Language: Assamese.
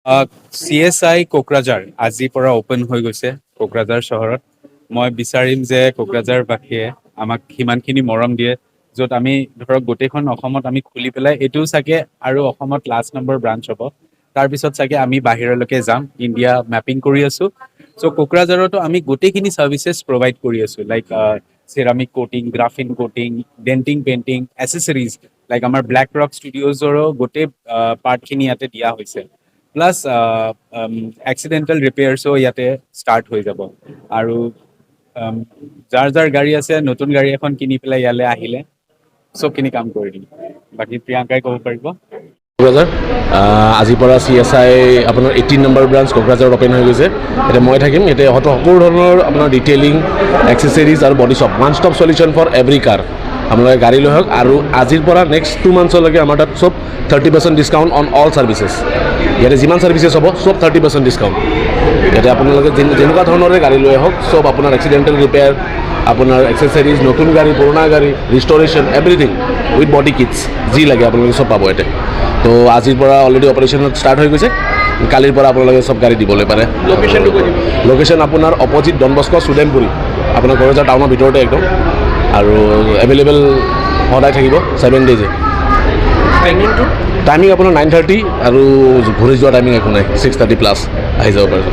CSI কোকৰাঝাৰ আজিৰ পৰা অ'পেন হৈ গৈছে কোকৰাঝাৰ চহৰত। মই বিচাৰিম যে কোকৰাঝাৰবাসীয়ে আমাক সিমানখিনি মৰম দিয়ে, য'ত আমি ধৰক গোটেইখন অসমত আমি খুলি পেলাই এইটোও চাগে আৰু অসমত লাষ্ট নম্বৰ ব্ৰাঞ্চ হ'ব। তাৰপিছত চাগে আমি বাহিৰলৈকে যাম, ইণ্ডিয়া মেপিং কৰি আছোঁ। চ' কোকৰাঝাৰতো আমি গোটেইখিনি ছাৰ্ভিচেছ প্ৰভাইড কৰি আছোঁ, লাইক চেৰামিক কোটিং, গ্ৰাফিন কোটিং, ডেণ্টিং পেইণ্টিং, এচেচৰিজ, লাইক আমাৰ ব্লেক ৰক ষ্টুডিঅ'জৰো গোটেই পাৰ্টখিনি ইয়াতে দিয়া হৈছে। প্লাছ এক্সিডেণ্টেল ৰিপেয়াৰ্ছো ইয়াতে ষ্টাৰ্ট হৈ যাব। আৰু যাৰ যাৰ গাড়ী আছে, নতুন গাড়ী এখন কিনি পেলাই ইয়ালৈ আহিলে চবখিনি কাম কৰি দিম। বাকী প্ৰিয়ংকাই ক'ব পাৰিব। কোকৰাঝাৰ আজিৰ পৰা CSI আপোনাৰ 18 নম্বৰ ব্ৰাঞ্চ কোকৰাঝাৰত অ'পেন হৈ গৈছে। এতিয়া মই থাকিম, এতিয়া সকলো ধৰণৰ আপোনাৰ ডিটেইলিং, এক্সেচৰিজ আৰু body shop, one stop solution for every car. আপোনালোকে গাড়ী লৈ আহক, আৰু আজিৰ পৰা নেক্সট 2 মান্থছলৈকে আমাৰ তাত চব 30% ডিছকাউণ্ট অন অল ছাৰ্ভিচেছ। ইয়াতে যিমান ছাৰ্ভিচেছ হ'ব চব 30% ডিছকাউণ্ট। ইয়াতে আপোনালোকে যেনেকুৱা ধৰণৰে গাড়ী লৈ আহক, চব আপোনাৰ এক্সিডেণ্টেল ৰিপেয়াৰ, আপোনাৰ এক্সেচৰিজ, নতুন গাড়ী, পুৰণা গাড়ী, ৰিষ্ট'ৰেশ্যন, এভৰিথিং উইথ বডি কিটছ, যি লাগে আপোনালোকে চব পাব ইয়াতে। তো আজিৰ পৰা অলৰেডি অপাৰেশ্যনত ষ্টাৰ্ট হৈ গৈছে, কালিৰ পৰা আপোনালোকে চব গাড়ী দিবলৈ পাৰে। লোকেশ্যন আপোনাৰ অপজিট ডন বস্কো চুডেমপুৰী, আপোনাৰ কোকৰাঝাৰ টাউনৰ ভিতৰতে একদম, আৰু এভেইলেবল সদায় থাকিব 7 ডেইজে। টাইমিং আপোনাৰ 9:30, আৰু ঘূৰি যোৱা টাইমিং একো নাই, 6:30+ আহি যাব পাৰে।